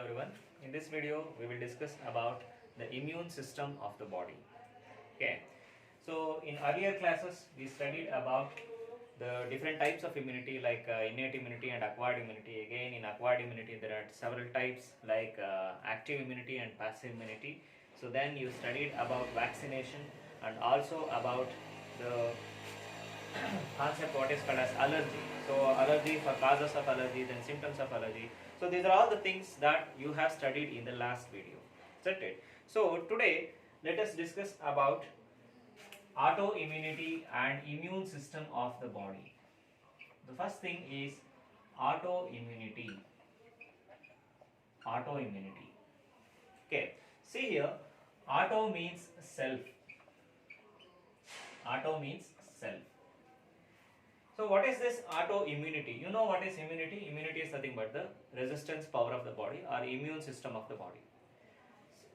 everyone. In this video, we will discuss about the immune system of the body. Okay. So in earlier classes, we studied about the different types of immunity like innate immunity and acquired immunity. Again, in acquired immunity, there are several types like active immunity and passive immunity. So then you studied about vaccination and also about the concept what is called as allergy. So allergy, for causes of allergy, then symptoms of allergy. So these are all the things that you have studied in the last video. Isn't it? So today let us discuss about autoimmunity and immune system of the body. The first thing is autoimmunity. Autoimmunity. Okay. See here, auto means self. Auto means self. So what is this autoimmunity? You know what is immunity? Immunity is nothing but the resistance power of the body or immune system of the body.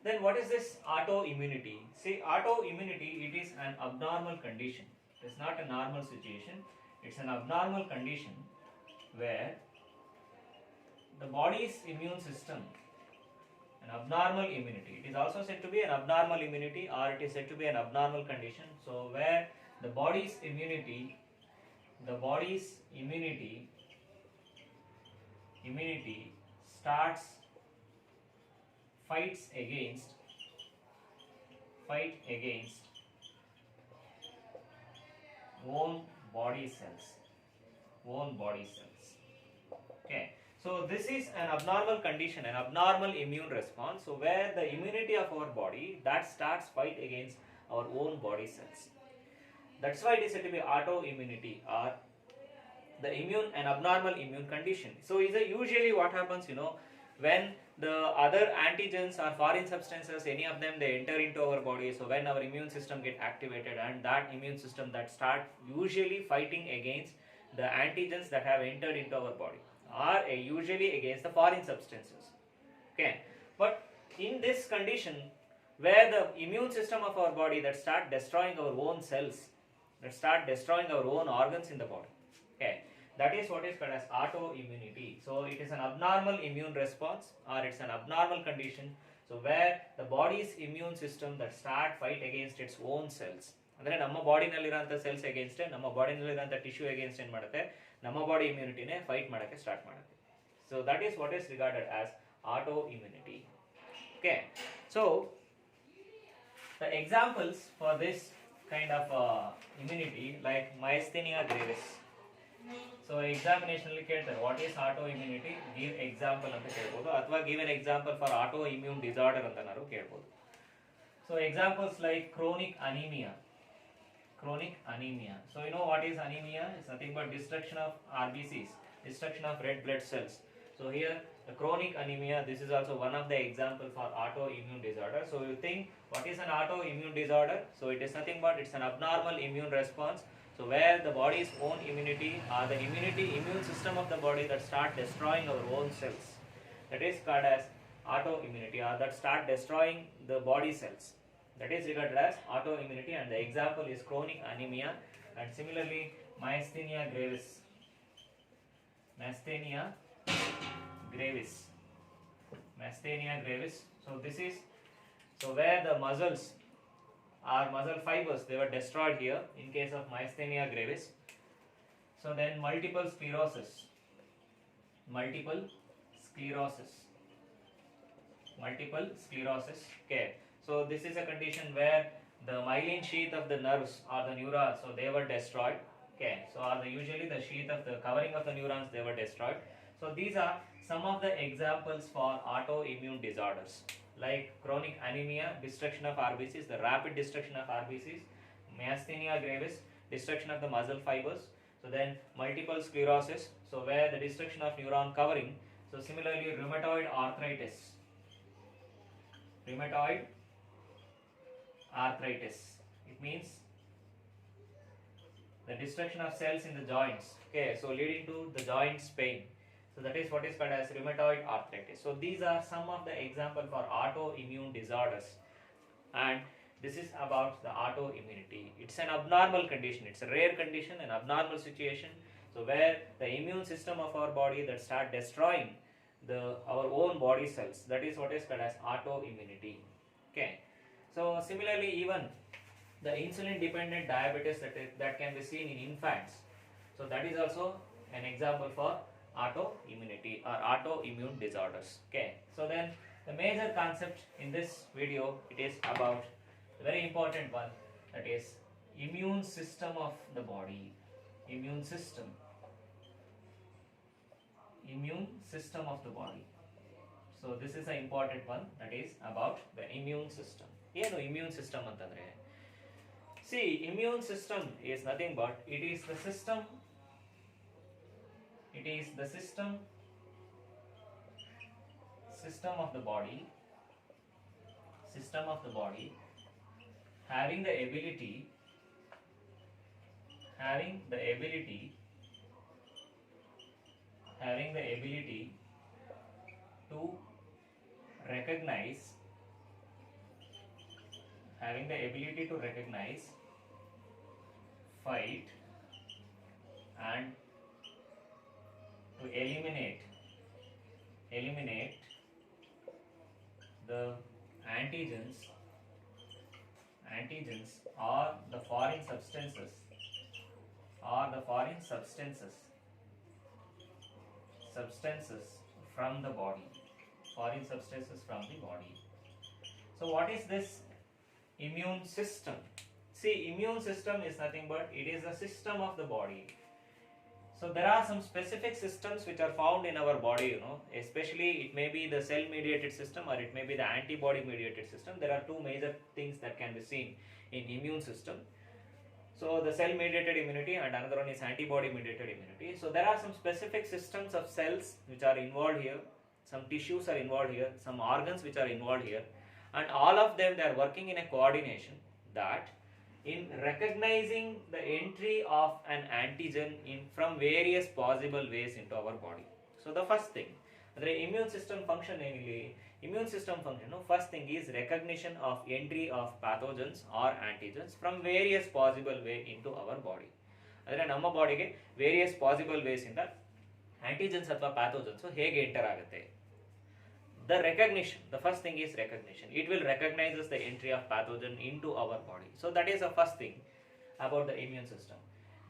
Then what is this autoimmunity? See, autoimmunity, it is an abnormal condition. It is not a normal situation. It's an abnormal condition where the body's immune system, an abnormal immunity. It is also said to be an abnormal immunity, or it is said to be an abnormal condition. So where the body's immunity starts fight against own body cells. Okay, so this is an abnormal condition, an abnormal immune response. So where the immunity of our body that starts fight against our own body cells. That's why it is said to be autoimmunity, or the an abnormal immune condition. So is usually what happens, when the other antigens or foreign substances, any of them, they enter into our body. So when our immune system get activated, and that immune system that start usually fighting against the antigens that have entered into our body, or usually against the foreign substances. Okay, but in this condition where the immune system of our body that start destroying our own cells, that start destroying our own organs in the body. Okay, that is what is called as autoimmunity. So it is an abnormal immune response, or it's an abnormal condition. So where the body's immune system that start fight against its own cells. ಅಂದರೆ ನಮ್ಮ ಬಾಡಿನಲ್ಲಿರೋಂಥ cells against, ನಮ್ಮ ಬಾಡಿನಲ್ಲಿರೋಂಥ tissue against ಏನು ಮಾಡುತ್ತೆ, ನಮ್ಮ body ಇಮ್ಯುನಿಟಿನೇ fight ಮಾಡೋಕ್ಕೆ start ಮಾಡುತ್ತೆ. So that is what is regarded as autoimmunity. Okay, so the examples for this kind of immunity like myasthenia gravis. So examination ಅಲ್ಲಿ ಕೇಳ್ತಾರೆ what is autoimmunity, give example ಅಂತ ಕೇಳ್ಬೋದು, ಅಥವಾ give an example for autoimmune disorder ಅಂತನಾರು ಕೇಳ್ಬೋದು. So examples like chronic anemia. So you know what is anemia? It's nothing but destruction of RBCs, destruction of red blood cells. So here the chronic anemia, this is also one of the example for autoimmune disorder. So you think what is an autoimmune disorder? So it is nothing but it's an abnormal immune response. So where the body's own immunity, or the immune system of the body that start destroying our own cells, that is called as autoimmunity, or that start destroying the body cells, that is regarded as autoimmunity. And the example is chronic anemia, and similarly myasthenia gravis. So this is, so where the muscles or muscle fibers, they were destroyed here in case of myasthenia gravis. So then multiple sclerosis. Okay, so this is a condition where the myelin sheath of the nerves or the neurons, so they were destroyed. Okay, so usually the sheath of the covering of the neurons, they were destroyed. So these are some of the examples for autoimmune disorders like chronic anemia, destruction of RBCs, the rapid destruction of RBCs, myasthenia gravis, destruction of the muscle fibers. So then multiple sclerosis, so where the destruction of neuron covering. So similarly rheumatoid arthritis. It means the destruction of cells in the joints. Okay, so leading to the joints pain. So that is what is called as rheumatoid arthritis. So these are some of the example for autoimmune disorders, and this is about the autoimmunity. It's an abnormal condition, it's a rare condition, an abnormal situation. So where the immune system of our body that start destroying our own body cells. That is what is called as autoimmunity. Okay. So similarly, even the insulin dependent diabetes that can be seen in infants. So that is also an example for autoimmunity or autoimmune disorders. Okay. So then the major concept in this video, it is about the very important one, that is immune system of the body. Immune system of the body. So this is an important one, that is about the immune system. ಏನು immune system ಅಂತಂದ್ರೆ, see, immune system is nothing but it is the system of the body having the ability to recognize fight and to eliminate the antigens or the foreign substances from the body. So what is this immune system? See, immune system is nothing but it is a system of the body. So there are some specific systems which are found in our body, especially it may be the cell mediated system or it may be the antibody mediated system. There are two major things that can be seen in immune system. So the cell mediated immunity and another one is antibody mediated immunity. So there are some specific systems of cells which are involved here, some tissues are involved here, some organs which are involved here, and all of them, they are working in a coordination that in recognizing the entry of an antigen from various possible ways into our body. So the first thing, the immune system function first thing is recognition of entry of pathogens or antigens from various possible way into our body. Adre namma body ge various possible ways inda antigens athwa pathogens hege enter agutte. The first thing is recognition. It will recognize the entry of pathogen into our body. So that is the first thing about the immune system.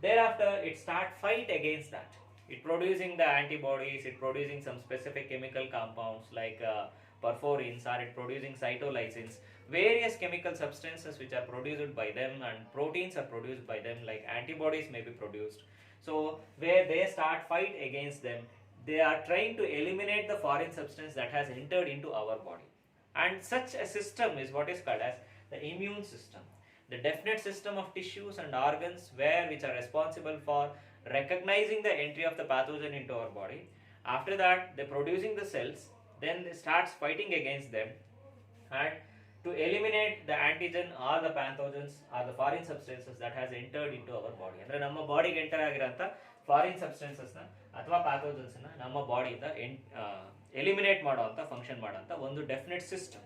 Thereafter, it starts fight against that. It producing the antibodies, it producing some specific chemical compounds like perforins, or it producing cytolysins, various chemical substances which are produced by them, and proteins are produced by them, like antibodies may be produced. So where they start fight against them, they are trying to eliminate the foreign substance that has entered into our body. And such a system is what is called as the immune system. The definite system of tissues and organs which are responsible for recognizing the entry of the pathogen into our body. After that, they producing the cells, then they starts fighting against them and to eliminate the antigen or the pathogens or the foreign substances that has entered into our body. Andre namma body ge enter agiranta foreign substances na ಅಥವಾ pathogens na ನಮ್ಮ ಬಾಡಿಯಿಂದ eliminate ಮಾಡುವಂತ function ಮಾಡುವಂತ ಒಂದು definite system,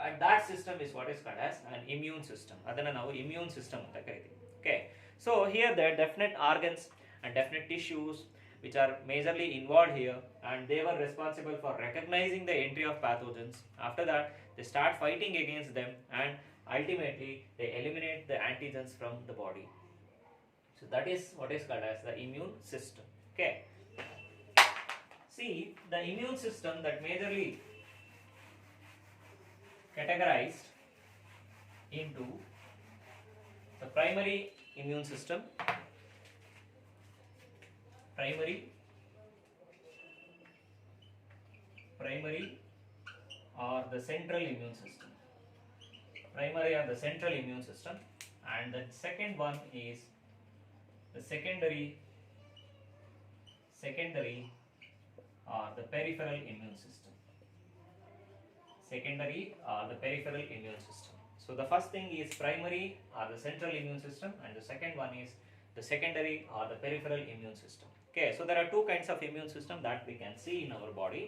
and that system is what is called as an immune system. ಅದನ್ನ ನಾವು immune system ಅಂತ ಕರಿತೀವಿ. Okay, so here there are definite organs and definite tissues which are majorly involved here, and they were responsible for recognizing the entry of pathogens. After that, they start fighting against them, and ultimately they eliminate the antigens from the body. So that is what is called as the immune system. Okay, see, the immune system that majorly categorized into the primary immune system, primary or the central immune system, and the second one is the secondary or the peripheral immune system. So the first thing is primary or the central immune system, and the second one is the secondary or the peripheral immune system. Okay, so there are two kinds of immune system that we can see in our body.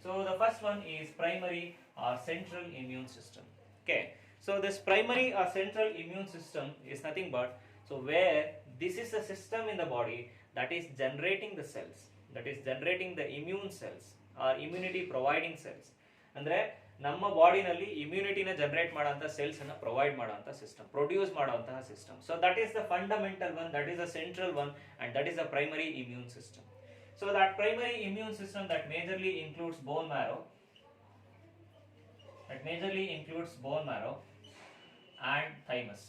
So the first one is primary or central immune system. Okay, so this primary or central immune system is nothing but, so where this is a system in the body that is generating the cells. that is generating the immune cells or immunity providing cells. ಅಂದ್ರೆ ನಮ್ಮ ಬಾಡಿನಲ್ಲಿ ಇಮ್ಯುನಿಟಿನ generate ಮಾಡುವಂತ cells ಅನ್ನು provide ಮಾಡುವಂತ system, produce ಮಾಡುವಂತಹ system. So that is the fundamental one, that is the central one, and that is the primary immune system. So that primary immune system that majorly includes bone marrow, and thymus.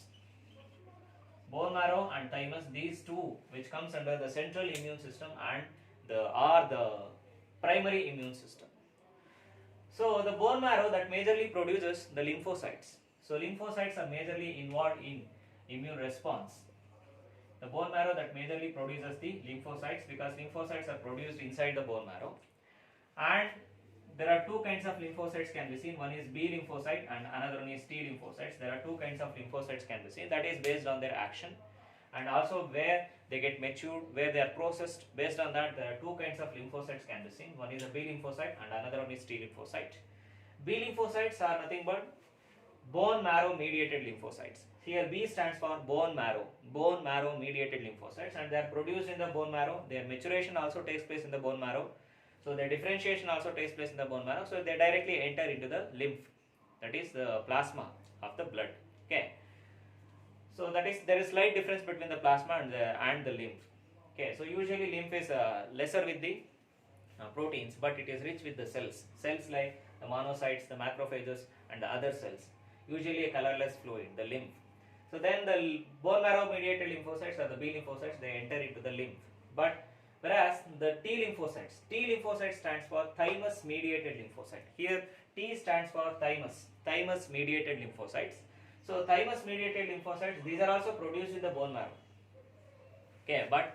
Bone marrow and thymus, these two which comes under the central immune system and the primary immune system. So the bone marrow that majorly produces the lymphocytes. So lymphocytes are majorly involved in immune response. The bone marrow that majorly produces the lymphocytes, because lymphocytes are produced inside the bone marrow. And there are two kinds of lymphocytes can be seen. One is B lymphocyte and another one is T lymphocytes. There are two kinds of lymphocytes can be seen. That is based on their action and also where they get matured, where they are processed. Based on that, there are two kinds of lymphocytes can be seen. One is a B lymphocyte and another one is T lymphocyte. B lymphocytes are nothing but bone marrow mediated lymphocytes. Here B stands for bone marrow mediated lymphocytes, and they are produced in the bone marrow. Their maturation also takes place in the bone marrow. So their differentiation also takes place in the bone marrow. So they directly enter into the lymph, that is the plasma of the blood. Okay. So that is, there is slight difference between the plasma and the lymph. Okay. So usually lymph is lesser with the proteins, but it is rich with the cells. Cells like the monocytes, the macrophages, and the other cells. Usually a colorless fluid, the lymph. So then the bone marrow mediated lymphocytes or the B lymphocytes, they enter into the lymph. But whereas the T lymphocyte stands for thymus mediated lymphocyte. Here T stands for thymus mediated lymphocytes. So thymus mediated lymphocytes, these are also produced in the bone marrow. Okay, but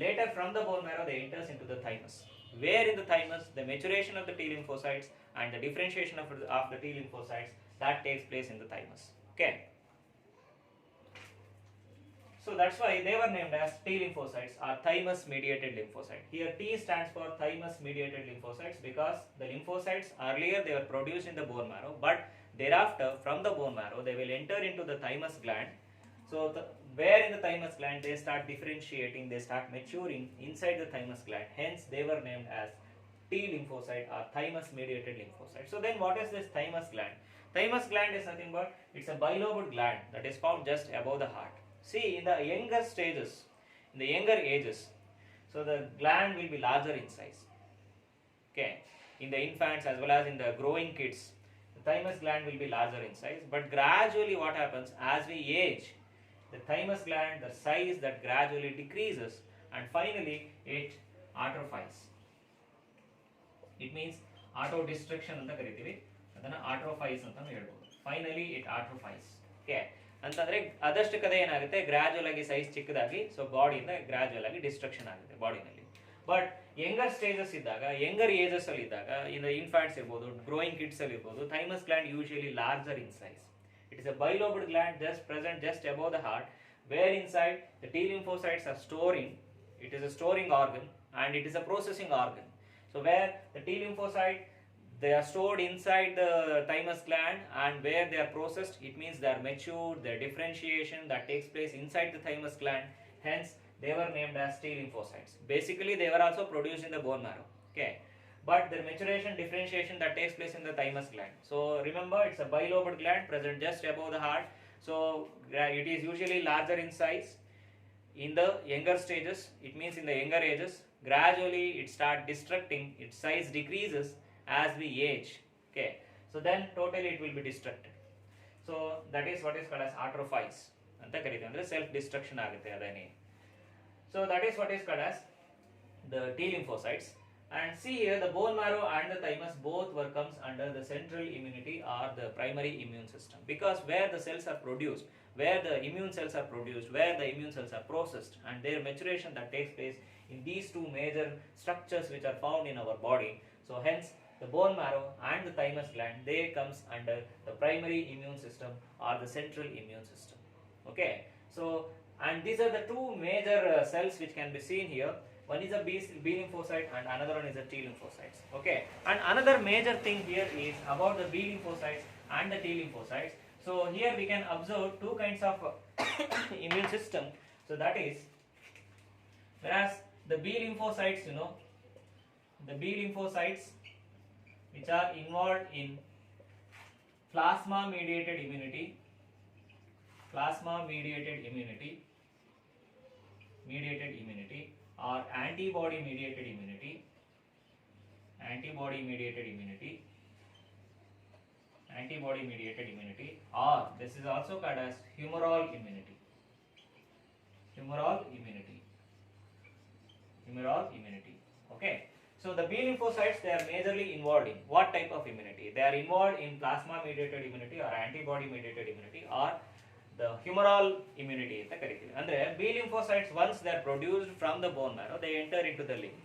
later from the bone marrow they enters into the thymus. Where in the thymus the maturation of the T lymphocytes and the differentiation of the T lymphocytes, that takes place in the thymus. Okay. So that's why they were named as T lymphocytes or thymus mediated lymphocyte. Here T stands for thymus mediated lymphocytes because the lymphocytes earlier they were produced in the bone marrow, but thereafter from the bone marrow they will enter into the thymus gland. So where in the thymus gland they start differentiating, they start maturing inside the thymus gland. Hence they were named as T lymphocyte or thymus mediated lymphocyte. So then what is this thymus gland? Thymus gland is nothing but it's a bilobed gland that is found just above the heart. See, in the younger stages, in the younger ages, so the gland will be larger in size. Okay, in the infants as well as in the growing kids, the thymus gland will be larger in size. But gradually, what happens as we age, the thymus gland, the size that gradually decreases, and finally it atrophies. It means auto destruction anta karithivi, adana atrophies anta helbodu. Finally, it atrophies. Okay. ಅಂತಂದ್ರೆ ಆದಷ್ಟು ಕಡೆ ಏನಾಗುತ್ತೆ, gradual ಆಗಿ size ಚಿಕ್ಕದಾಗಿ, so ಬಾಡಿಯಿಂದ gradual ಆಗಿ destruction ಆಗುತ್ತೆ ಬಾಡಿನಲ್ಲಿ. But younger stages ಇದ್ದಾಗ, younger ages ಅಲ್ಲಿ ಇದ್ದಾಗ, ಇನ್ ಇನ್ಫ್ಯಾಂಟ್ಸ್ ಇರ್ಬೋದು, ಗ್ರೋಯಿಂಗ್ ಕಿಡ್ಸ್ ಅಲ್ಲಿ ಇರ್ಬೋದು, thymus gland usually larger in size. It is a bilobed gland just present just above the heart, where inside the T lymphocytes are storing. It is a storing organ and it is a processing organ. So where the T lymphocyte, they are stored inside the thymus gland, and where they are processed, it means they are matured, their differentiation that takes place inside the thymus gland. Hence they were named as T lymphocytes. Basically they were also produced in the bone marrow. Okay, but their maturation, differentiation that takes place in the thymus gland. So remember, it's a bilobed gland present just above the heart. So it is usually larger in size in the younger stages. It means in the younger ages, gradually it starts destructing, its size decreases as we age. Okay, so then totally it will be destructed. So that is what is called as atrophies anta karite, andre self destruction agutte adane. So that is what is called as the T lymphocytes. And see here, the bone marrow and the thymus both comes under the central immunity or the primary immune system, because where the cells are produced, where the immune cells are produced, where the immune cells are processed, and their maturation that takes place in these two major structures which are found in our body. So hence the bone marrow and the thymus gland, they comes under the primary immune system or the central immune system. Okay, so and these are the two major cells which can be seen here. One is a B lymphocyte and another one is a T lymphocytes. Okay, and another major thing here is about the B lymphocytes and the T lymphocytes. So here we can observe two kinds of immune system. So that is, whereas the B lymphocytes, the B lymphocytes which are involved in plasma mediated immunity, or antibody mediated immunity, or this is also called as humoral immunity. Okay. So the B lymphocytes, they are majorly involved in what type of immunity? They are involved in plasma mediated immunity or antibody mediated immunity or the humoral immunity ಅಂತ ಕರಿತೀವಿ. ಅಂದ್ರೆ B lymphocytes once they are produced from the bone marrow, they enter into the lymph.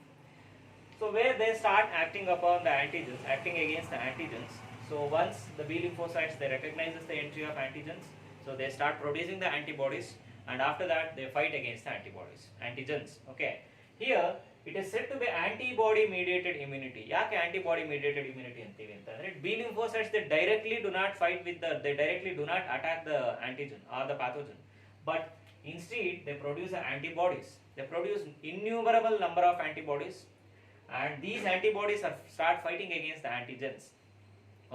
So where they start acting upon the antigens, acting against the antigens. So once the B lymphocytes, they recognizes the entry of antigens, so they start producing the antibodies, and after that they fight against the antigens. Okay. Here it is said to be antibody mediated immunity. ಯಾಕೆ antibody mediated immunity ಅಂತೀವಿ ಅಂತಂದ್ರೆ B lymphocytes, they directly do not fight with they directly do not attack the antigen or the pathogen, but instead they produce the antibodies. They produce innumerable number of antibodies, and these antibodies start fighting against the antigens.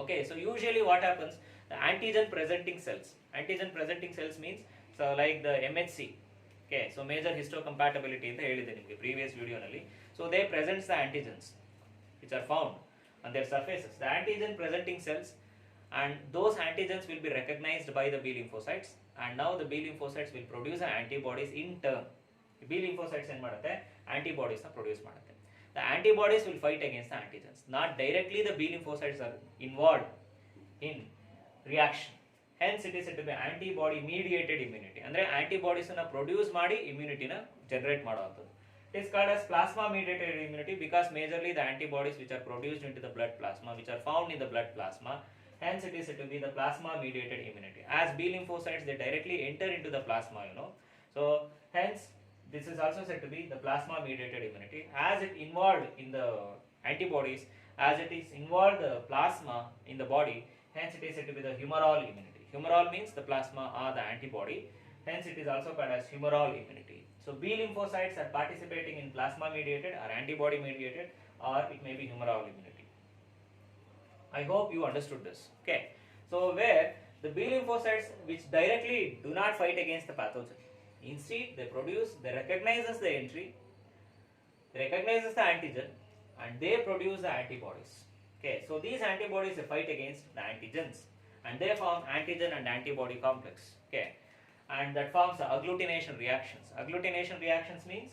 Okay, so usually what happens, the antigen presenting cells means, so like the MHC. Okay, so major histocompatibility ಅಂತ ಹೇಳಿದೆ ನಿಮಗೆ previous video ನಲ್ಲಿ. So they presents the antigens which are found on their surfaces, the antigen presenting cells, and those antigens will be recognized by the B lymphocytes, and now the B lymphocytes will produce the antibodies in turn. B lymphocytes ಏನು ಮಾಡುತ್ತೆ, antibodies ನ produce ಮಾಡುತ್ತೆ. The antibodies will fight against the antigens. Not directly the B lymphocytes are involved in reaction. Hence it is said to be antibody mediated immunity. ಅಂದ್ರೆ antibodies ಅನ್ನು produce ಮಾಡಿ immunity ನ generate ಮಾಡುವಂಥದ್ದು. It is called as plasma mediated immunity because majorly the antibodies which are produced into the blood plasma, which are found in the blood plasma, hence it is said to be the plasma mediated immunity. As B lymphocytes, they directly enter into the plasma, so hence this is also said to be the plasma mediated immunity. As it involved in the antibodies, as it is involved the plasma in the body, hence it is said to be the humoral immunity. Humoral means the plasma or the antibody, hence it is also called as humoral immunity. So B lymphocytes are participating in plasma mediated or antibody mediated, or it may be humoral immunity. I hope you understood this. Okay, so where the B lymphocytes which directly do not fight against the pathogen, instead they recognizes the entry, they recognizes the antigen, and they produce the antibodies. Okay, so these antibodies, they fight against the antigens, and they form antigen and antibody complex. Okay, and that forms the agglutination reactions. Agglutination reactions means,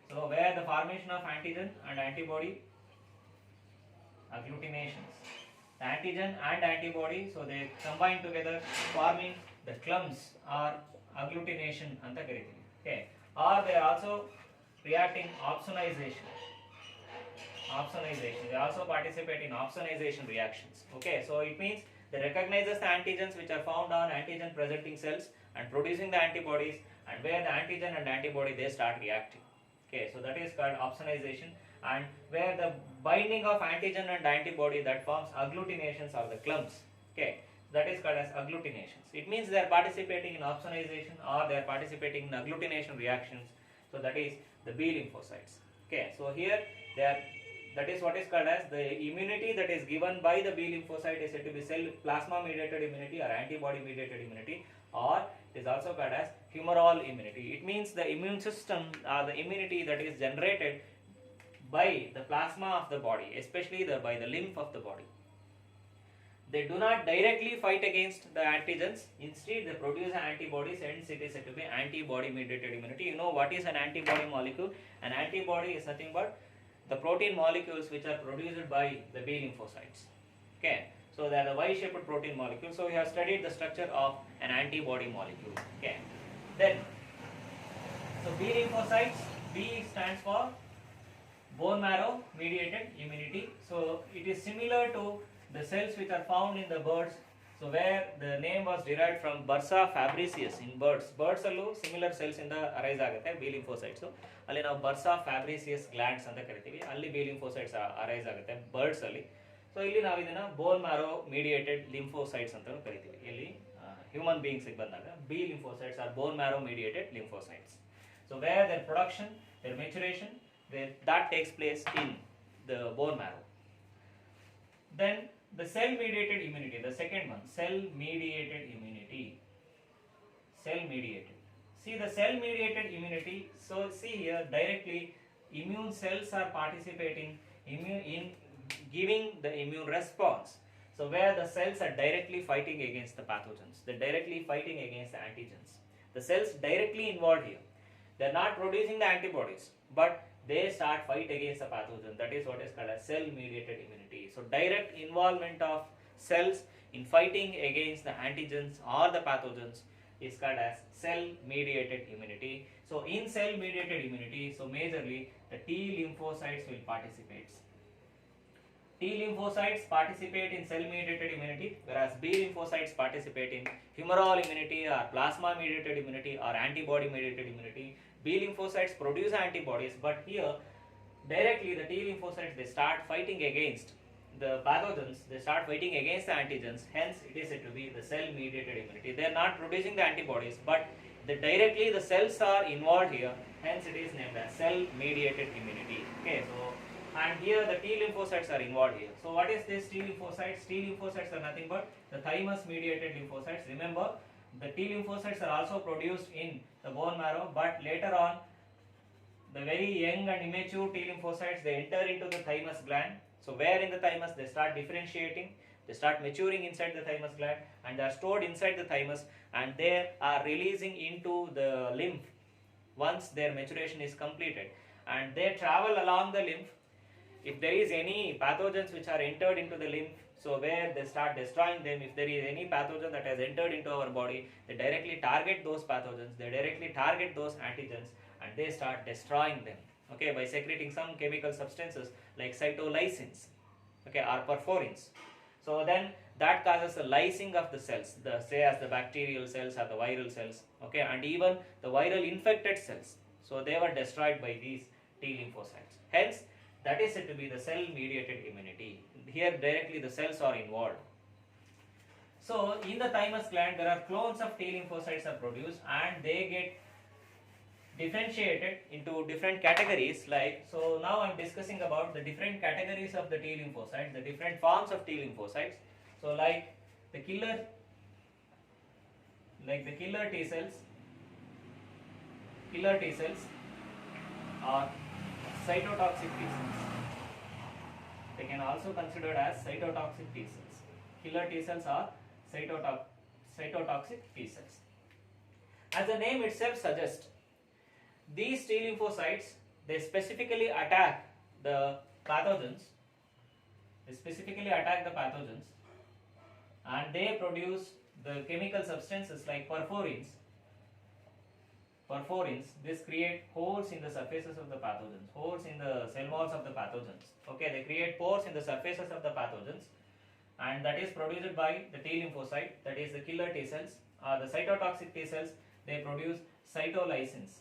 so where the formation of antigen and antibody, agglutinations, the antigen and antibody, so they combine together forming the clumps or agglutination anta kariತೀವಿ. Okay, or they are also reacting opsonization. They also participate in opsonization reactions. Okay, so it means they recognizes the antigens which are found on antigen presenting cells and producing the antibodies, and where the antigen and antibody, they start reacting. Okay, so that is called opsonization, and where the binding of antigen and antibody, that forms agglutinations or the clumps. Okay, that is called as agglutinations. It means they are participating in opsonization or they are participating in agglutination reactions. So that is the B lymphocytes. Okay, so here that is what is called as the immunity that is given by the B lymphocyte is said to be cell plasma mediated immunity or antibody mediated immunity, or it is also called as humoral immunity. It means the immune system or the immunity that is generated by the plasma of the body, especially by the lymph of the body. They do not directly fight against the antigens, instead they produce antibodies, hence it is said to be antibody mediated immunity. You know what is an antibody molecule? An antibody is nothing but the protein molecules which are produced by the B lymphocytes. Okay, so they are the Y-shaped protein molecules. So we have studied the structure of an antibody molecule. Okay, then so B lymphocytes, B stands for bone marrow mediated immunity. So it is similar to the cells which are found in the birds. So where the name was derived from Bursa fabricius in birds allu similar cells ಇಂದ arise ಆಗುತ್ತೆ B lymphocytes. ಅಲ್ಲಿ ನಾವು Bursa fabricius glands ಅಂತ ಕರಿತೀವಿ, ಅಲ್ಲಿ B lymphocytes arise ಆಗುತ್ತೆ birds ಅಲ್ಲಿ. So ಇಲ್ಲಿ ನಾವು ಇದನ್ನ ಬೋನ್ ಮ್ಯಾರೋ ಮೀಡಿಯೇಟೆಡ್ ಲಿಂಫೋಸೈಟ್ಸ್ ಅಂತ ಕರಿತೀವಿ. ಇಲ್ಲಿ ಹ್ಯೂಮನ್ ಬೀಯಿಂಗ್ಸ್ ಬಂದಾಗ B lymphocytes are bone marrow mediated lymphocytes. So where their production, their maturation, that takes place in the bone marrow. Then the cell-mediated immunity, the second one, cell-mediated immunity. Cell-mediated. See the cell-mediated immunity. So see here directly, immune cells are participating in giving the immune response. So where the cells are directly fighting against the pathogens, they're directly fighting against the antigens. The cells directly involved here. They're not producing the antibodies, but they start fight against the pathogen. That is what is called as cell-mediated immunity. So direct involvement of cells in fighting against the antigens or the pathogens is called as cell-mediated immunity. So in cell-mediated immunity, so majorly the T lymphocytes will participate. T lymphocytes participate in cell-mediated immunity, whereas B lymphocytes participate in humoral immunity or plasma-mediated immunity or antibody-mediated immunity. B lymphocytes produce antibodies, but here directly the T lymphocytes, they start fighting against the pathogens, they start fighting against the antigens, hence it is said to be the cell-mediated immunity. They are not producing the antibodies, but directly the cells are involved here, hence it is named as cell-mediated immunity. Okay, so and here the T lymphocytes are involved here. So what is this T lymphocytes? T lymphocytes are nothing but the thymus-mediated lymphocytes. Remember, the T lymphocytes are also produced in the bone marrow, but later on, the very young and immature T lymphocytes, they enter into the thymus gland. So where in the thymus they start differentiating, they start maturing inside the thymus gland, and they are stored inside the thymus, and they are releasing into the lymph once their maturation is completed, and they travel along the lymph. If there is any pathogens which are entered into the lymph, so where they start destroying them. If there is any pathogen that has entered into our body, they directly target those pathogens, they directly target those antigens, and they start destroying them, okay, by secreting some chemical substances like cytolysins, okay, or perforins. So then that causes a lysing of the cells, say as the bacterial cells or the viral cells, okay, and even the viral infected cells. So they were destroyed by these T lymphocytes. Hence, that is said to be the cell-mediated immunity. Here directly the cells are involved. So in the thymus gland, there are clones of T lymphocytes are produced, and they get differentiated into different categories. Like, so now I am discussing about the different categories of the T lymphocytes, the different forms of T lymphocytes. So like the killer T cells are cytotoxic T cells. They can also considered as cytotoxic T cells. Killer T cells are cytotoxic T cells. As the name itself suggests, these T lymphocytes, they specifically attack the pathogens. And they produce the chemical substances like perforins. This create holes in the surfaces of the pathogens, holes in the cell walls of the pathogens. Okay, they create pores in the surfaces of the pathogens, and that is produced by the T lymphocyte, that is the killer T cells. The cytotoxic T cells, they produce cytolysins.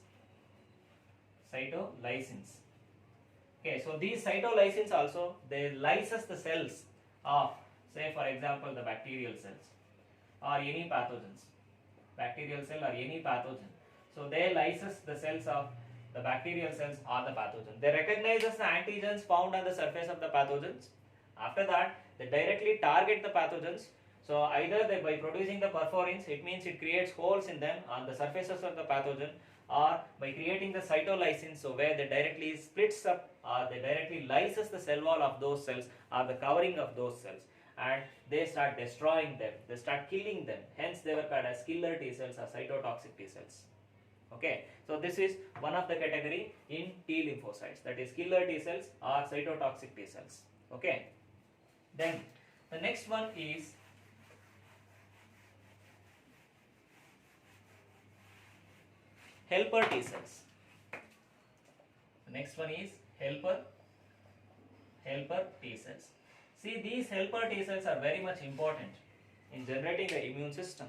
Okay, so these cytolysins also, they lyses the cells of, say for example, the bacterial cells or any pathogens. So they lyses the cells of the bacterial cells or the pathogen. They recognizes the antigens found on the surface of the pathogens. After that, they directly target the pathogens. So either they, by producing the perforins, it means it creates holes in them on the surfaces of the pathogen, or by creating the cytolysins, so where they directly splits up or they directly lyses the cell wall of those cells or the covering of those cells, and they start destroying them, they start killing them. Hence they were called as killer T cells or cytotoxic T cells. Okay, so this is one of the category in T lymphocytes, that is killer T cells or cytotoxic T cells. Okay, then the next one is helper T cells. The next one is helper T cells. See, these helper T cells are very much important in generating the immune system.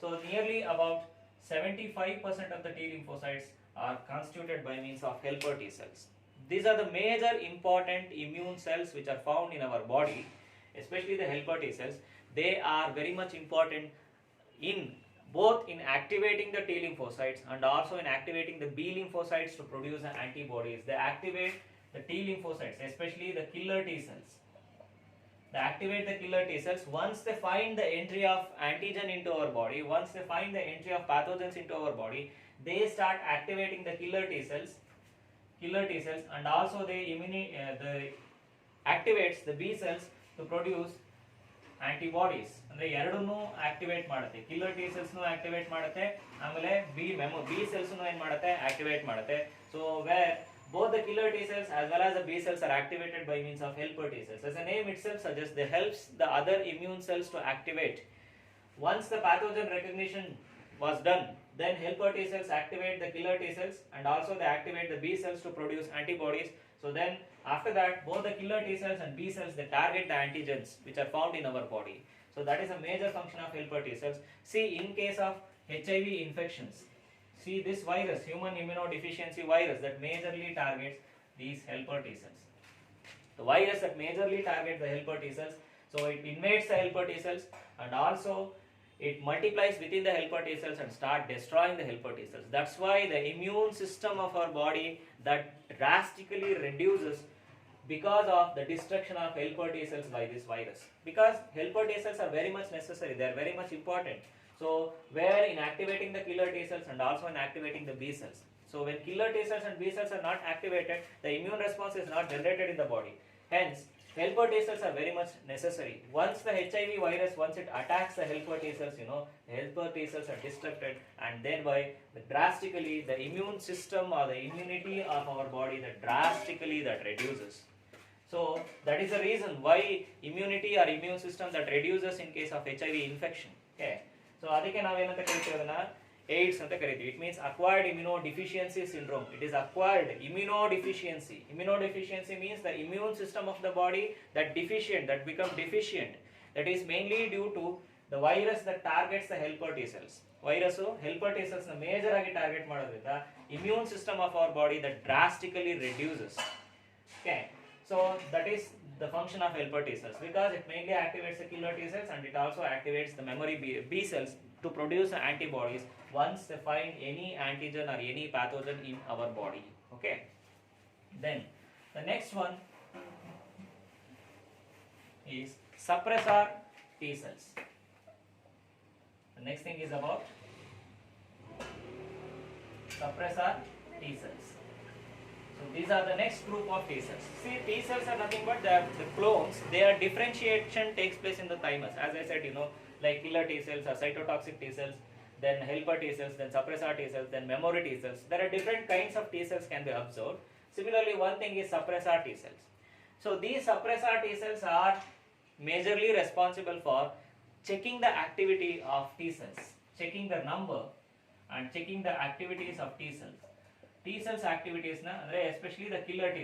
So nearly about 75% of the T lymphocytes are constituted by means of helper T cells. These are the major important immune cells which are found in our body, especially the helper T cells. They are very much important in both in activating the T lymphocytes and also in activating the B lymphocytes to produce the antibodies. They activate the T lymphocytes, especially the killer T cells. They activate the killer T cells. Once they find the entry of antigen into our body, once they find the entry of pathogens into our body, they start activating the killer T cells, and also they activates the B cells to produce antibodies. ಅಂದ್ರೆ ಎರಡನ್ನೂ activate ಮಾಡುತ್ತೆ, killer T cells ನು activate ಮಾಡುತ್ತೆ, ಆಮೇಲೆ B cells ನು ಏನ್ ಮಾಡುತ್ತೆ, activate ಮಾಡುತ್ತೆ. So where both the killer T cells as well as the B cells are activated by means of helper T cells. As the name itself suggests, they helps the other immune cells to activate. Once the pathogen recognition was done, then helper T cells activate the killer T cells, and also they activate the B cells to produce antibodies. So then after that, both the killer T cells and B cells, they target the antigens which are found in our body. So that is a major function of helper T cells. See, in case of HIV infections, see this virus, human immunodeficiency virus, that majorly targets these helper T cells. The virus that majorly targets the helper T cells, so it invades the helper T cells, and also it multiplies within the helper T cells and start destroying the helper T cells. That's why the immune system of our body that drastically reduces because of the destruction of helper T cells by this virus. Because helper T cells are very much necessary, they are very much important. So where in activating the killer T cells and also in activating the B cells. So when killer T cells and B cells are not activated, the immune response is not generated in the body. Hence, helper T cells are very much necessary. Once the HIV virus, once it attacks the helper T cells, the helper T cells are destructed, and thereby drastically the immune system or the immunity of our body that reduces. So that is the reason why immunity or immune system that reduces in case of HIV infection. Okay. So ಅದಕ್ಕೆ ನಾವೇನಂತ ಕರಿತೀವಿ, ಅದನ್ನ AIDS ಅಂತ ಕರಿತೀವಿ. It means acquired immunodeficiency syndrome. It is acquired immunodeficiency. Immunodeficiency means the immune system of the body that become deficient. That is mainly due to the virus that targets the helper T cells. Virus helper T cells ನ major ಆಗಿ target ಮಾಡೋದ್ರಿಂದ immune system of our body that drastically reduces. Okay. So that is the function of helper T cells, because it mainly activates the killer T cells and it also activates the memory B cells to produce the antibodies once they find any antigen or any pathogen in our body. Okay. Then the next one is suppressor T cells. The next thing is about suppressor T cells. So these are the next group of T cells. See, T cells are nothing but the clones. Their differentiation takes place in the thymus. As I said, like killer T cells or cytotoxic T cells, then helper T cells, then suppressor T cells, then memory T cells. There are different kinds of T cells can be observed. Similarly, one thing is suppressor T cells. So these suppressor T cells are majorly responsible for checking the activity of T cells, checking the number and checking the activities of T cells. T cells activities na andre especially the killer T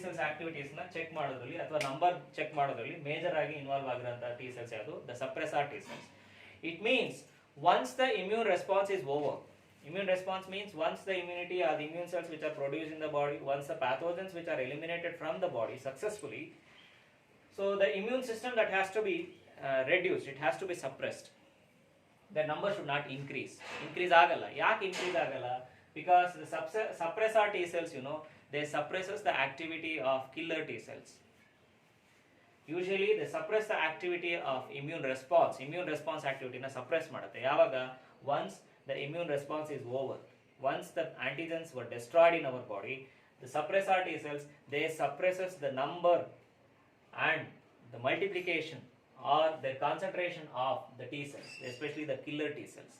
cells activities na check ಮಾಡೋದ್ರಲ್ಲಿ ಅಥವಾ number check ಮಾಡೋದ್ರಲ್ಲಿ major ಆಗಿ involve ಆಗಿರುವಂತಹ T cells ಯಾವುದು, the suppressor T cells. It means once the immune response is over, immune response means once the immunity or the immune cells which are produced in the body, once the pathogens which are eliminated from the body successfully, so the immune system that has to be reduced, it has to be suppressed. The number should not increase ಆಗಲ್ಲ. ಯಾಕೆ increase ಆಗಲ್ಲ? Because the suppressor T cells, they suppresses the activity of killer T cells. Usually they suppress the activity of immune response activity na suppress ಮಾಡುತ್ತೆ. ಯಾವಾಗ? Once the immune response is over, once the antigens were destroyed in our body, the suppressor T cells, they suppresses the number and the multiplication or the concentration of the T cells, especially the killer T cells.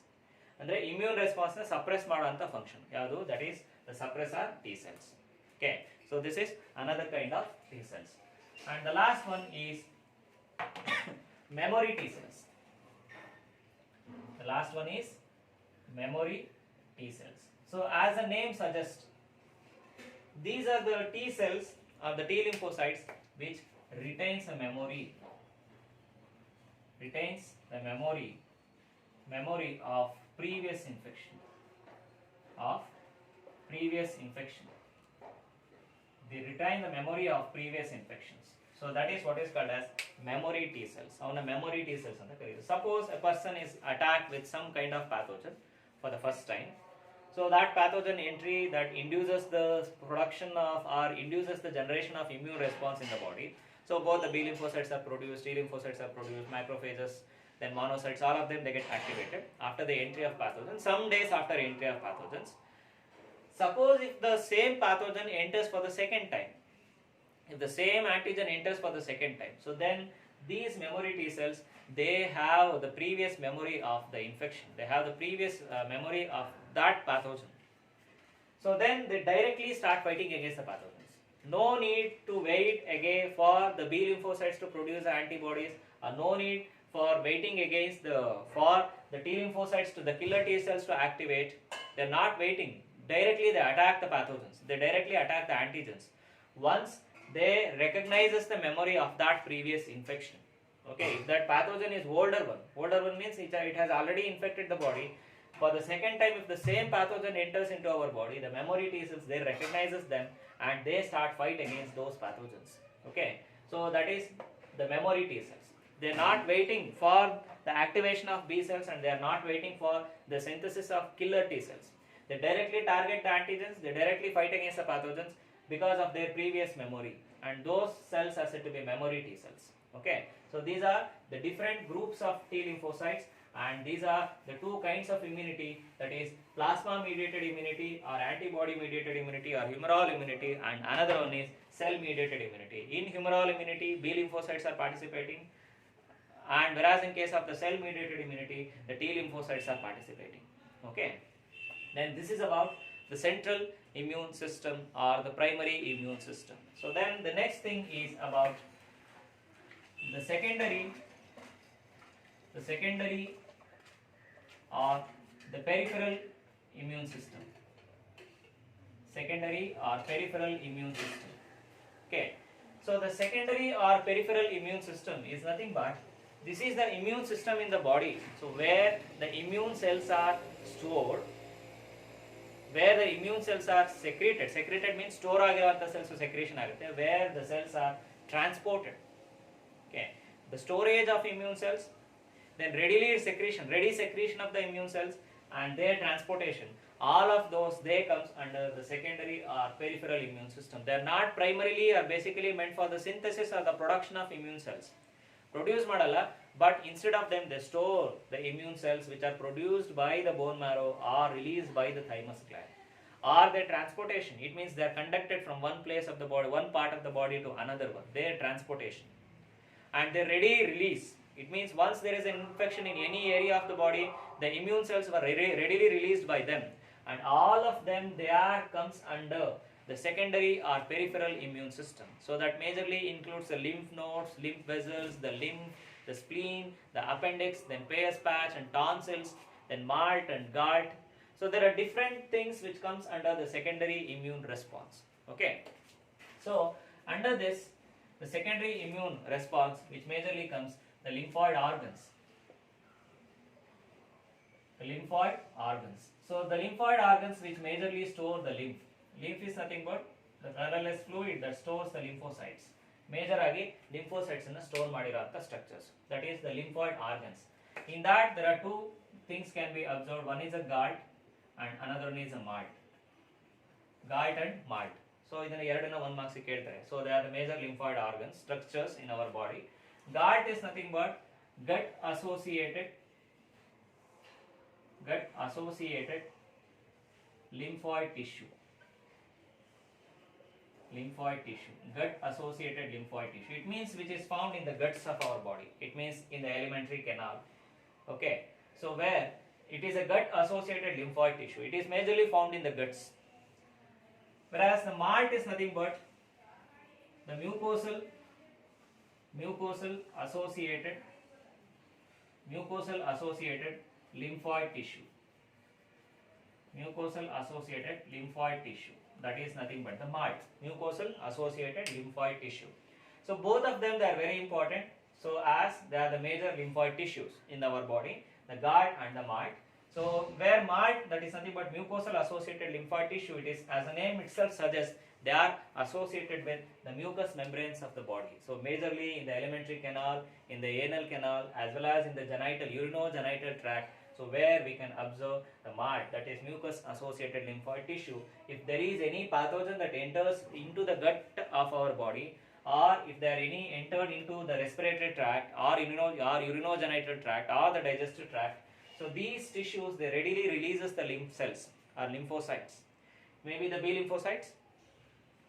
ಅಂದ್ರೆ immune response ನ suppress ಮಾಡುವಂತ function ಯಾವುದು, that is the suppressor T cells. Okay, so this is another kind of T cells. And the last one is memory T cells. The last one is memory T cells. So as the name suggests, these are the T cells or the T lymphocytes which retains a memory of previous infection. They retain the memory of previous infections. So that is what is called as memory T cells. Avana memory T cells anta kariyodu. Suppose a person is attacked with some kind of pathogen for the first time, So that pathogen entry that induces the production of or induces the generation of immune response in the body. So both the B lymphocytes are produced, T lymphocytes are produced, macrophages, then monocytes, all of them they get activated after the entry of pathogens, some days after entry of pathogens. Suppose if the same pathogen enters for the second time, if the same antigen enters for the second time, so then these memory T cells, they have the previous memory of the infection, they have the previous memory of that pathogen. So then they directly start fighting against the pathogens. No need to wait again for the B lymphocytes to produce antibodies, or no need for waiting against for the T lymphocytes to the killer T cells to activate. They're not waiting. Directly they attack the pathogens. They directly attack the antigens. Once they recognizes the memory of that previous infection. Okay, if that pathogen is older one means it has already infected the body. For the second time, if the same pathogen enters into our body, the memory T cells, they recognizes them and they start fight against those pathogens. Okay, so that is the memory T cells. They are not waiting for the activation of B cells and they are not waiting for the synthesis of killer T cells. They directly target the antigens, they directly fight against the pathogens because of their previous memory, and those cells are said to be memory T cells. Okay, so these are the different groups of T lymphocytes, and these are the two kinds of immunity, that is plasma mediated immunity or antibody mediated immunity or humoral immunity, and another one is cell mediated immunity. In humoral immunity, B lymphocytes are participating, and whereas in case of the cell mediated immunity, the T lymphocytes are participating. Okay, then this is about the central immune system or the primary immune system. So then the next thing is about the secondary or the peripheral immune system. Secondary or peripheral immune system. Okay, so the secondary or peripheral immune system is nothing but, this is the immune system in the body. So where the immune cells are stored, where the immune cells are secreted means store ಆಗಿರುವಂತ cells secretion ಆಗುತ್ತೆ, where the cells are transported. Okay, the storage of immune cells, then ready secretion of the immune cells and their transportation, all of those they comes under the secondary or peripheral immune system. They are not primarily or basically meant for the synthesis or the production of immune cells. Produce ಮಾಡಲ್ಲ, but instead of them they store the immune cells which are produced by the bone marrow or released by the thymus gland. Or their transportation, it means they are conducted from one place of the body, one part of the body to another one, their transportation. And their ready release, it means once there is an infection in any area of the body, the immune cells were readily released by them, and all of them they are comes under the secondary or peripheral immune system. So that majorly includes the lymph nodes, lymph vessels, the lymph, the spleen, the appendix, then Peyer's patch and tonsils, then malt and gall. So there are different things which comes under the secondary immune response. Okay, so under this, the secondary immune response, which majorly comes the lymphoid organs. The lymphoid organs. So the lymphoid organs which majorly store the lymph. Lymph is nothing but the colorless fluid that stores the lymphocytes. Major agi lymphocytes in the store ಮಾಡಿರುವಂತ structures. That is the lymphoid organs. In that there are two things can be observed. One is a galt and another one is a malt. Galt and malt. So ಇದನ್ನ ಎರಡನ್ನ ಒಂದು marks ಕೇಳ್ತಾರೆ. So they are the major lymphoid organs structures in our body. Galt is nothing but gut associated lymphoid tissue. Gut associated lymphoid tissue. It means which is found in the guts of our body. It means in the alimentary canal. Okay, so where it is a gut associated lymphoid tissue, it is majorly found in the guts. Whereas the malt is nothing but the mucosal associated lymphoid tissue. That is nothing but the malt, mucosal associated lymphoid tissue. So both of them, they are very important. So as they are the major lymphoid tissues in our body, the gall and the malt. So where malt, that is nothing but mucosal associated lymphoid tissue, it is, as the name itself suggests, they are associated with the mucous membranes of the body. So majorly in the alimentary canal, in the anal canal, as well as in the urogenital tract. So where we can observe the MAT, that is mucus associated lymphoid tissue. If there is any pathogen that enters into the gut of our body, or if there are any entered into the respiratory tract or urinogenital tract or the digestive tract, so these tissues, they readily releases the lymph cells or lymphocytes. Maybe the B lymphocytes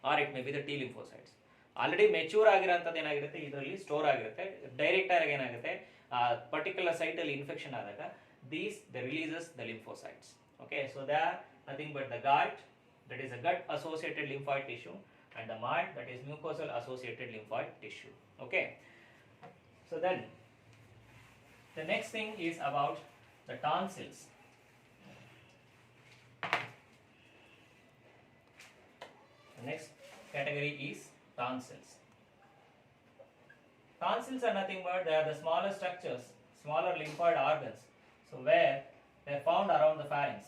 or it may be the T lymphocytes. Already mature ಆಗಿರೋಂಥದ್ದು ಏನಾಗಿರುತ್ತೆ, ಇದರಲ್ಲಿ store ಆಗಿರುತ್ತೆ. Direct ಆಗಿ ಏನಾಗುತ್ತೆ, particular ಸೈಟಲ್ಲಿ infection ಆದಾಗ these they releases the lymphocytes. Okay, so they are nothing but the gut, that is a gut associated lymphoid tissue, and the MAT, that is mucosal associated lymphoid tissue. Okay, so then the next thing is about the tonsils. The next category is tonsils. Tonsils are nothing but they are the smaller structures, smaller lymphoid organs. So where they are found around the pharynx.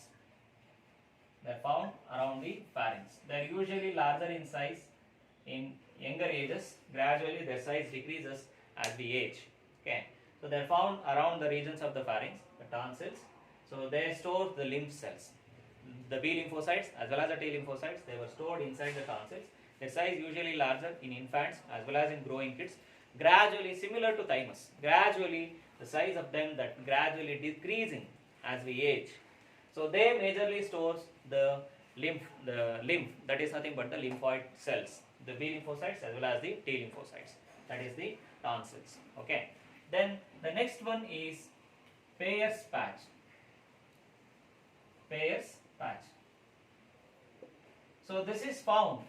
They are found around the pharynx. They are usually larger in size in younger ages. Gradually their size decreases as we age. Okay. So they are found around the regions of the pharynx, the tonsils. So they store the lymph cells. The B lymphocytes as well as the T lymphocytes, they were stored inside the tonsils. Their size usually larger in infants as well as in growing kids. Gradually, similar to thymus, gradually the size of them that gradually decreasing as we age. So they majorly stores the lymph that is nothing but the lymphoid cells, the B lymphocytes as well as the T lymphocytes, that is the tonsils. Okay, then the next one is Peyer's patch. Peyer's patch. So this is found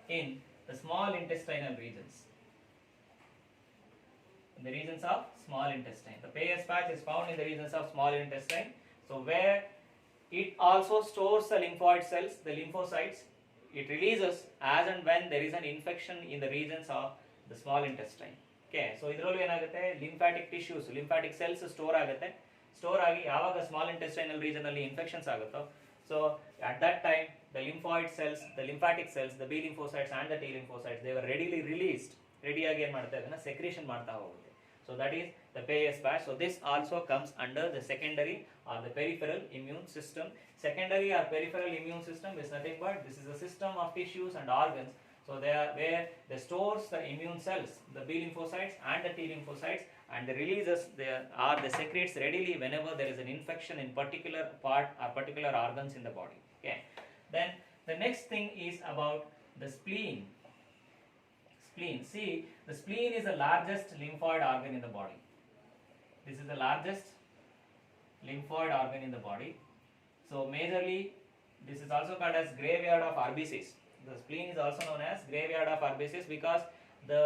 in the small intestinal regions. In the regions of small intestine. The Peyer's patch is found in the regions of small intestine. So where it also stores the lymphoid cells, the lymphocytes, it releases as and when there is an infection in the regions of the small intestine. Okay, so ಇದರಲ್ಲೂ ಏನಾಗುತ್ತೆ, lymphatic tissues, lymphatic cells store ಆಗಿ ಯಾವಾಗ small intestinal region ಅಲ್ಲಿ infections ಆಗುತ್ತೋ, so at that time the lymphoid cells, the lymphatic cells, the B lymphocytes and the T lymphocytes, they were readily released. ರೆಡಿಯಾಗಿ ಏನು ಮಾಡ್ತಾ ಇದನ್ನ ಸೆಕ್ರೇಷನ್ ಮಾಡ್ತಾ ಹೋಗುತ್ತೆ. So that is the Peyer's patch. So this also comes under the secondary or the peripheral immune system. Secondary or peripheral immune system is nothing but this is a system of tissues and organs. So they are where they stores the immune cells, the B lymphocytes and the T lymphocytes, and the releases they secretes readily whenever there is an infection in particular part or particular organs in the body. Okay. Then the next thing is about the spleen. See, the spleen is the largest lymphoid organ in the body. This is the largest lymphoid organ in the body. So majorly, this is also called as graveyard of RBCs. The spleen is also known as graveyard of RBCs because the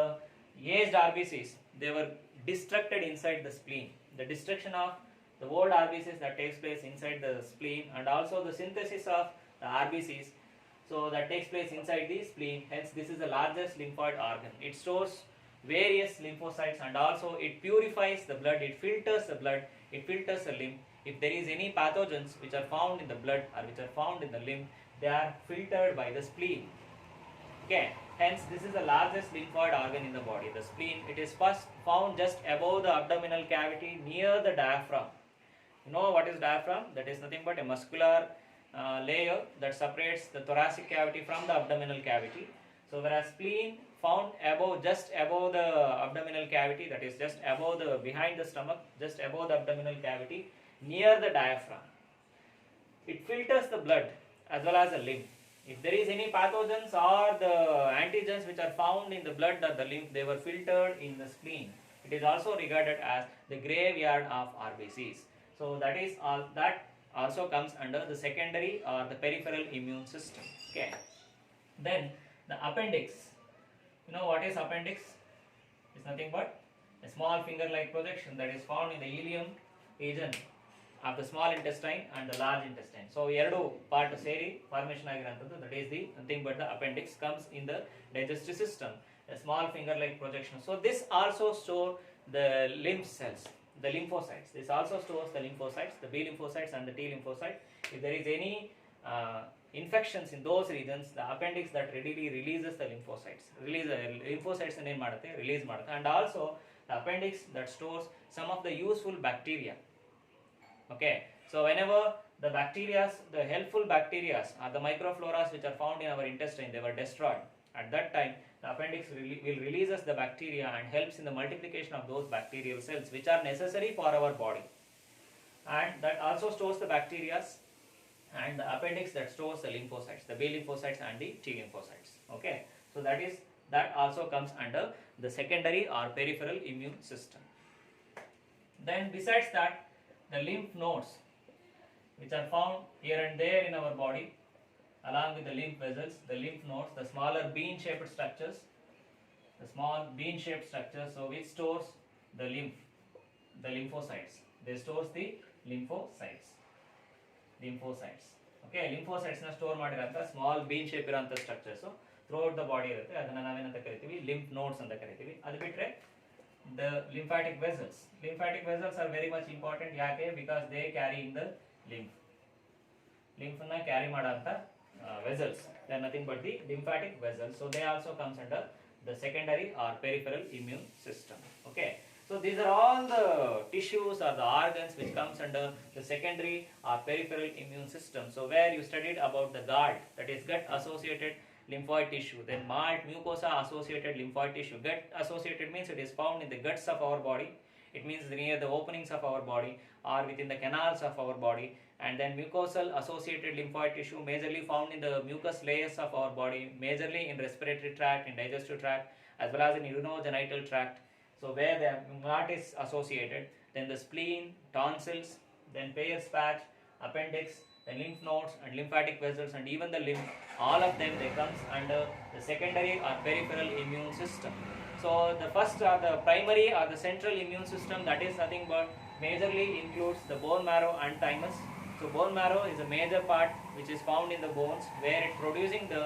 aged RBCs, they were destructed inside the spleen. The destruction of the old RBCs that takes place inside the spleen, and also the synthesis of the RBCs, so that takes place inside the spleen. Hence this is the largest lymphoid organ. It stores various lymphocytes and also it purifies the blood, it filters the blood, it filters the lymph. If there is any pathogens which are found in the blood or which are found in the lymph, they are filtered by the spleen. Okay, hence this is the largest lymphoid organ in the body, the spleen. It is first found just above the abdominal cavity near the diaphragm. You know what is diaphragm? That is nothing but a muscular layer that separates the thoracic cavity from the abdominal cavity. So whereas spleen found above, just above the abdominal cavity, that is just above the, behind the stomach, just above the abdominal cavity, near the diaphragm. It filters the blood as well as the lymph. If there is any pathogens or the antigens which are found in the blood or the lymph, they were filtered in the spleen. It is also regarded as the graveyard of RBCs. So that is all, that also comes under the secondary or the peripheral immune system. Okay. Then the appendix. You know what is appendix? It's nothing but a small finger-like projection that is found in the ileum region of the small intestine and the large intestine. So ಎರಡು part ಸೇರಿ formation ಆಗಿರುವಂತದ್ದು, that is the nothing but the appendix, comes in the digestive system, a small finger-like projection. So this also store the lymph cells, the lymphocytes. This also stores the lymphocytes, the B lymphocytes and the T lymphocyte. If there is any infections in those regions, the appendix that readily releases the lymphocytes. Lymphocytes ಏನು ಮಾಡುತ್ತೆ, release ಮಾಡುತ್ತೆ. And also the appendix that stores some of the useful bacteria. Okay, So whenever the bacteria, the helpful bacteria or the microfloras which are found in our intestine, they were destroyed. At that time, the appendix will releases the bacteria and helps in the multiplication of those bacterial cells which are necessary for our body. And that also stores the bacteria, and the appendix that stores the lymphocytes, the B lymphocytes and the T lymphocytes. Okay, so that also comes under the secondary or peripheral immune system. Then besides that, the lymph nodes which are found here and there in our body, along with the lymph vessels, the lymph nodes, the smaller bean-shaped structures, the small bean-shaped structures, so which stores the lymphocytes. They stores the lymphocytes. Okay, lymphocytes na store ಮಾಡಿರಂತ small bean shape ಇರಂತ structures throughout the body ಇರುತ್ತೆ. ಅದನ್ನ ನಾವೇನಂತ ಕರಿತೀವಿ, lymph nodes ಅಂತ ಕರಿತೀವಿ. ಅದು ಬಿಟ್ರೆ the lymphatic vessels are very much important. ಯಾಕೆ? Because they carry in the lymph na carry ಮಾಡಂತ vessels, they are nothing but the lymphatic vessels. So they also comes under the secondary or peripheral immune system. Okay, so these are all the tissues or the organs which comes under the secondary or peripheral immune system. So where you studied about the GALT, that is gut associated lymphoid tissue, then MALT, mucosa associated lymphoid tissue. Gut associated means it is found in the guts of our body. It means near the openings of our body or within the canals of our body. And then mucosal associated lymphoid tissue, majorly found in the mucous layers of our body, majorly in respiratory tract, in digestive tract, as well as in urinogenital tract. So where the MALT is associated, then the spleen, tonsils, then Peyer's patch, appendix, the lymph nodes and lymphatic vessels, and even the lymph, all of them, they comes under the secondary or peripheral immune system. So the first or the primary or the central immune system, that is nothing but majorly includes the bone marrow and thymus. So bone marrow is a major part which is found in the bones, where it producing the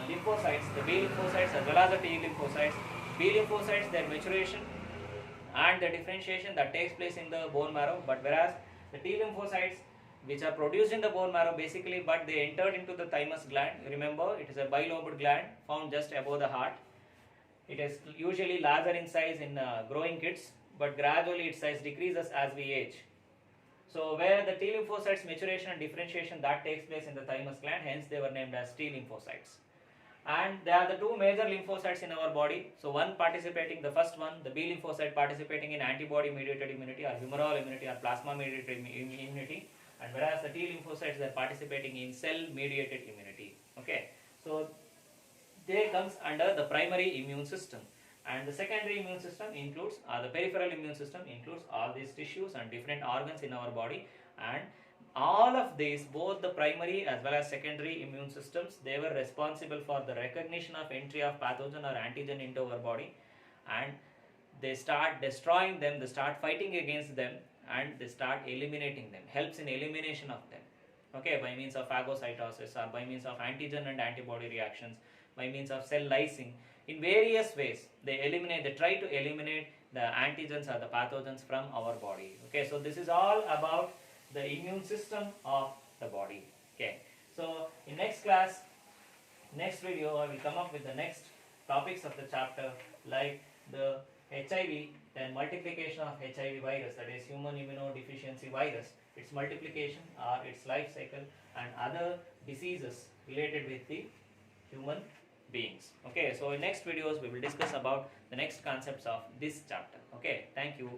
lymphocytes, the B lymphocytes as well as the T lymphocytes. B lymphocytes, their maturation and the differentiation that takes place in the bone marrow, but whereas the T lymphocytes which are produced in the bone marrow basically, but they entered into the thymus gland. Remember, it is a bilobed gland found just above the heart. It is usually larger in size in growing kids, but gradually its size decreases as we age. So where the T lymphocytes maturation and differentiation that takes place in the thymus gland, hence they were named as T lymphocytes. And there are the two major lymphocytes in our body. So one participating, the first one, the B lymphocyte participating in antibody mediated immunity or humoral immunity or plasma mediated immunity, and whereas the T lymphocytes, they are participating in cell mediated immunity. Okay, so they comes under the primary immune system. And the secondary immune system includes, the peripheral immune system includes all these tissues and different organs in our body. And all of these, both the primary as well as secondary immune systems, they were responsible for the recognition of entry of pathogen or antigen into our body, and they start destroying them, they start fighting against them, and they start eliminating them, helps in elimination of them. Okay, by means of phagocytosis or by means of antigen and antibody reactions, by means of cell lysing. In various ways, they try to eliminate the antigens or the pathogens from our body. Okay, so this is all about the immune system of the body. Okay, so in next class, next video, I will come up with the next topics of the chapter, like the HIV, then multiplication of HIV virus, that is human immunodeficiency virus, its multiplication or its life cycle, and other diseases related with the human beings. Okay, so in next videos we will discuss about the next concepts of this chapter. Okay, thank you.